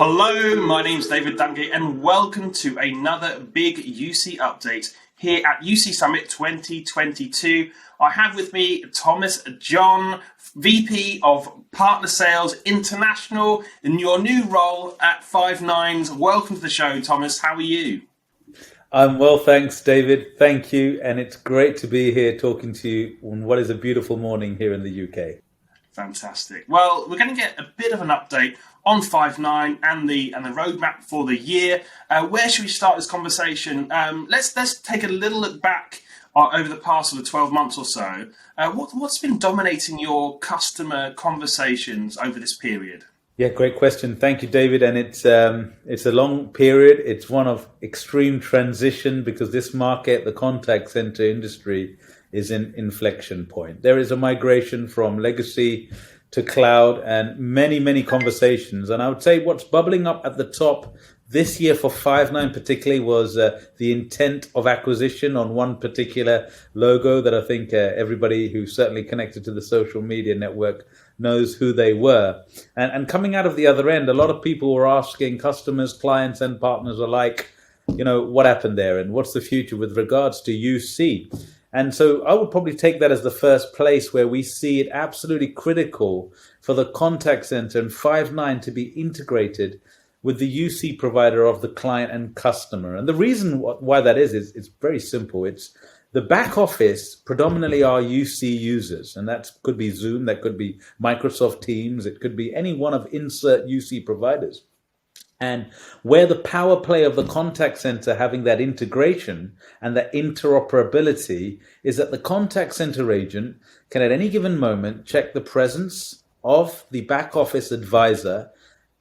Hello, my name's David Dungay and welcome to another big UC update here at UC Summit 2022. I have with me Thomas John, VP of Partner Sales International in your new role at Five9. Welcome to the show, Thomas. How are you? I'm well, thanks, David. Thank you. And it's great to be here talking to you on what is a beautiful morning here in the UK. Fantastic. Well, we're going to get a bit of an update on Five9 and the roadmap for the year. Where should we start this conversation? Let's take a little look back over the past sort of 12 months or so. What's been dominating your customer conversations over this period? Yeah, great question. Thank you, David. And it's a long period. It's one of extreme transition because this market, the contact center industry, is an inflection point. There is a migration from legacy to cloud and many conversations. And I would say what's bubbling up at the top this year for Five9 particularly was the intent of acquisition on one particular logo that I think everybody who's certainly connected to the social media network knows who they were. And coming out of the other end, a lot of people were asking, customers, clients and partners alike, what happened there and what's the future with regards to UC? And so I would probably take that as the first place where we see it absolutely critical for the contact center and Five9 to be integrated with the UC provider of the client and customer. And the reason why that is it's very simple. It's the back office predominantly are UC users, and that could be Zoom, that could be Microsoft Teams, it could be any one of insert UC providers. And where the power play of the contact center having that integration and that interoperability is that the contact center agent can at any given moment check the presence of the back office advisor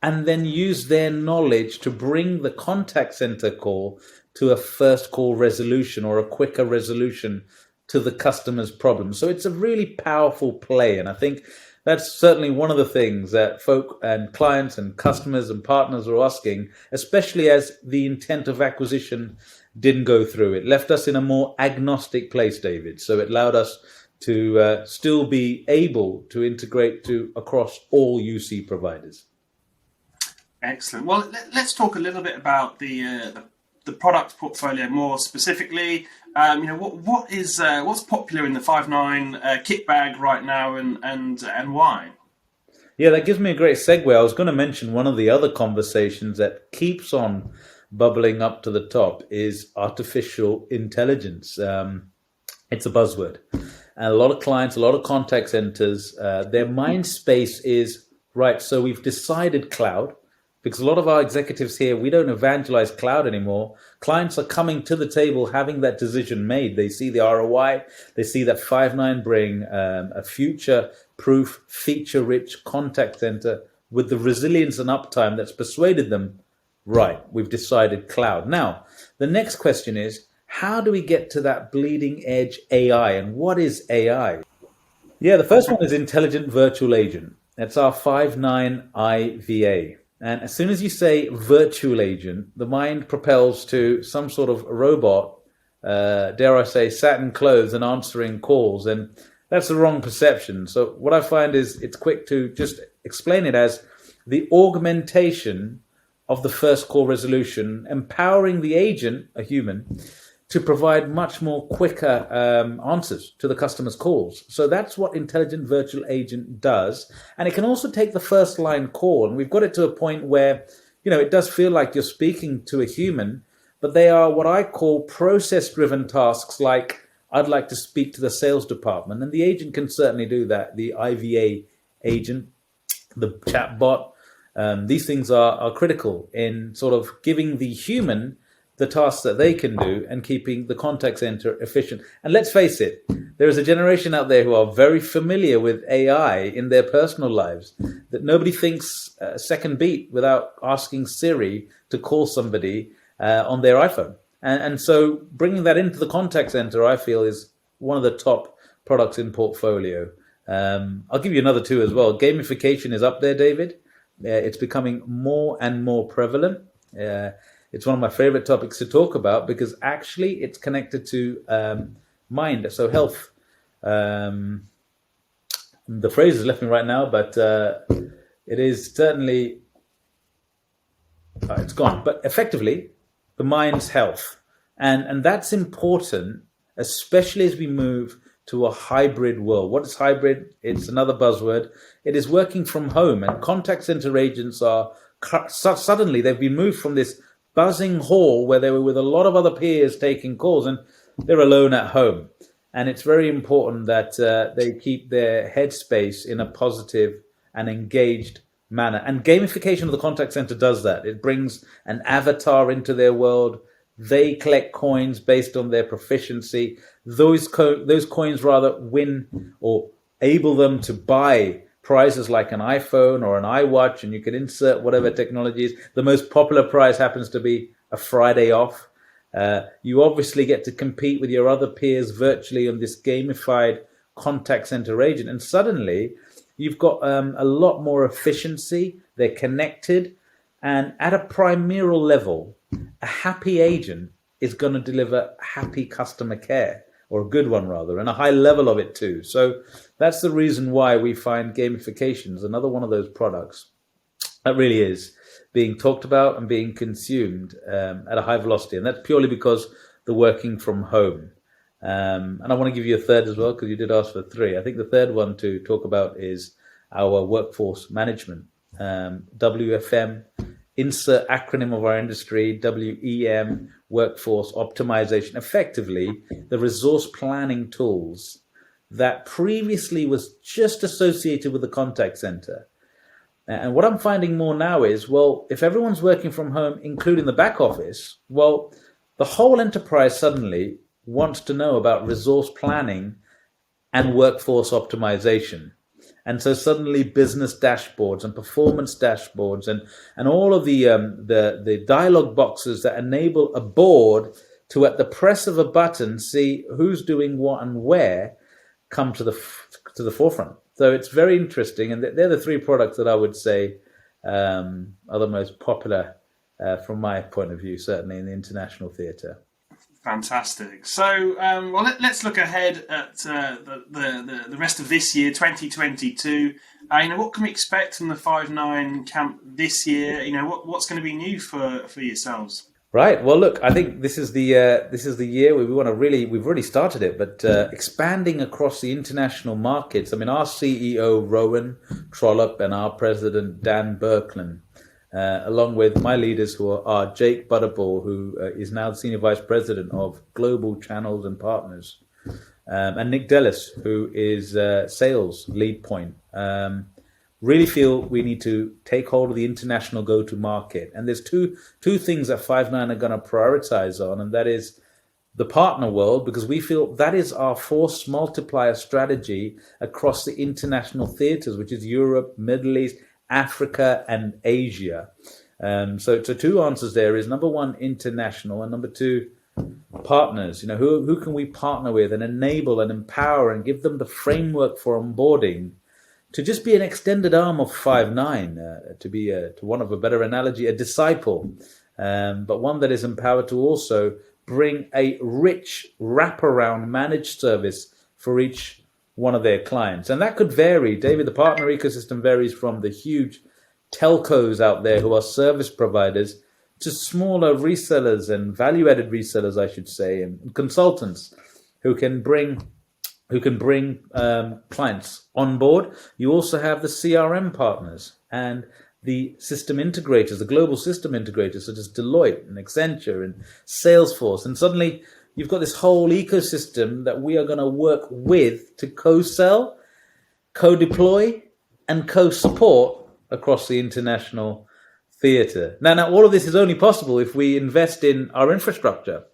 and then use their knowledge to bring the contact center call to a first call resolution or a quicker resolution to the customer's problem. So it's a really powerful play. And I think that's certainly one of the things that folk and clients and customers and partners are asking, especially as the intent of acquisition didn't go through. It left us in a more agnostic place, David. So it allowed us to still be able to integrate across all UC providers. Excellent. Well, let's talk a little bit about the product portfolio more specifically. What's popular in the Five9 kit bag right now, and why? Yeah, that gives me a great segue. I was going to mention one of the other conversations that keeps on bubbling up to the top is artificial intelligence. It's a buzzword, and a lot of clients, a lot of contact centers, their mind space is right. So we've decided cloud. Because a lot of our executives here, we don't evangelize cloud anymore. Clients are coming to the table having that decision made. They see the ROI. They see that Five9 bring a future-proof, feature-rich contact center with the resilience and uptime that's persuaded them, right, we've decided cloud. Now, the next question is, how do we get to that bleeding edge AI? And what is AI? Yeah, the first one is Intelligent Virtual Agent. That's our Five9 IVA. And as soon as you say virtual agent, the mind propels to some sort of robot, dare I say, satin clothes and answering calls. And that's the wrong perception. So what I find is it's quick to just explain it as the augmentation of the first call resolution, empowering the agent, a human, to provide much more quicker answers to the customer's calls. So that's what Intelligent Virtual Agent does. And it can also take the first line call. And we've got it to a point where, it does feel like you're speaking to a human, but they are what I call process-driven tasks like, I'd like to speak to the sales department. And the agent can certainly do that. The IVA agent, the chatbot, these things are critical in sort of giving the human the tasks that they can do and keeping the contact center efficient. And let's face it, there is a generation out there who are very familiar with AI in their personal lives, that nobody thinks a second beat without asking Siri to call somebody on their iPhone. And so bringing that into the contact center, I feel, is one of the top products in portfolio. I'll give you another two as well. Gamification is up there, David. It's becoming more and more prevalent. It's one of my favorite topics to talk about because actually it's connected to mind, so health. The phrase has left me right now, but it is certainly it's gone. But effectively, the mind's health. And that's important, especially as we move to a hybrid world. What is hybrid? It's another buzzword. It is working from home, and contact center agents are suddenly they've been moved from this buzzing hall where they were with a lot of other peers taking calls, and they're alone at home. And it's very important that they keep their headspace in a positive and engaged manner. And gamification of the contact center does that. It brings an avatar into their world. They collect coins based on their proficiency. Those coins rather win or able them to buy prizes like an iPhone or an iWatch, and you can insert whatever technology is. The most popular prize happens to be a Friday off. You obviously get to compete with your other peers virtually on this gamified contact center agent, and suddenly you've got a lot more efficiency. They're connected, and at a primeval level, a happy agent is going to deliver happy customer care, or a good one rather, and a high level of it too. So that's the reason why we find gamification is another one of those products that really is being talked about and being consumed at a high velocity. And that's purely because the working from home. And I want to give you a third as well, because you did ask for three. I think the third one to talk about is our workforce management. WFM, insert acronym of our industry, WEM, workforce optimization. Effectively, the resource planning tools that previously was just associated with the contact center. And what I'm finding more now is, well, if everyone's working from home, including the back office, well, the whole enterprise suddenly wants to know about resource planning and workforce optimization. And so suddenly business dashboards and performance dashboards and all of the dialog boxes that enable a board to, at the press of a button, see who's doing what and where, come to the forefront. So it's very interesting, and they're the three products that I would say are the most popular from my point of view, certainly in the international theatre. Fantastic. So, well, let's look ahead at the rest of this year, 2022. What can we expect from the Five9 camp this year? What's going to be new for yourselves? Right. Well, look, I think this is the year where we've already started it, but expanding across the international markets. I mean, our CEO Rowan Trollope and our president Dan Birkland, along with my leaders who are Jake Butterball, who is now the senior vice president of global channels and partners, and Nick Dellis, who is sales lead point. Really feel we need to take hold of the international go-to-market. And there's two things that Five9 are going to prioritize on, and that is the partner world, because we feel that is our force multiplier strategy across the international theaters, which is Europe, Middle East, Africa, and Asia. So two answers there is, number one, international, and number two, partners. Who can we partner with and enable and empower and give them the framework for onboarding to just be an extended arm of Five9, to be, to one of a better analogy, a disciple, but one that is empowered to also bring a rich wraparound managed service for each one of their clients. And that could vary. David, the partner ecosystem varies from the huge telcos out there who are service providers to smaller resellers and value-added resellers, I should say, and consultants who can bring clients on board. You also have the CRM partners and the system integrators, the global system integrators such as Deloitte and Accenture and Salesforce. And suddenly you've got this whole ecosystem that we are going to work with to co-sell, co-deploy, and co-support across the international theatre. Now, all of this is only possible if we invest in our infrastructure.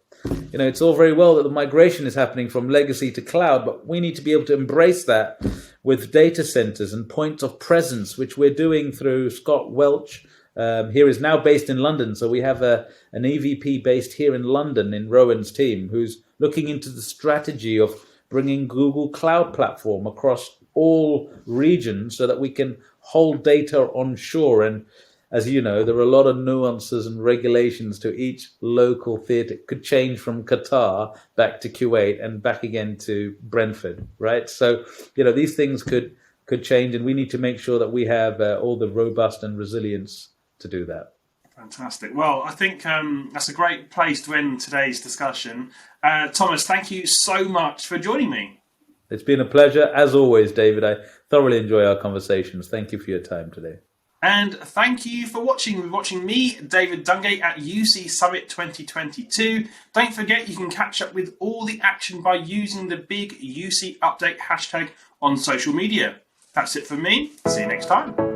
It's all very well that the migration is happening from legacy to cloud, but we need to be able to embrace that with data centers and points of presence, which we're doing through Scott Welch. Here is now based in London. So we have an EVP based here in London in Rowan's team, who's looking into the strategy of bringing Google Cloud Platform across all regions so that we can hold data onshore. And as you know, there are a lot of nuances and regulations to each local theatre. It could change from Qatar back to Kuwait and back again to Brentford, right? So, these things could change, and we need to make sure that we have all the robust and resilience to do that. Fantastic. Well, I think that's a great place to end today's discussion. Thomas, thank you so much for joining me. It's been a pleasure, as always, David. I thoroughly enjoy our conversations. Thank you for your time today. And thank you for watching me, David Dungay, at UC Summit 2022. Don't forget you can catch up with all the action by using the big UC Update hashtag on social media. That's it for me. See you next time.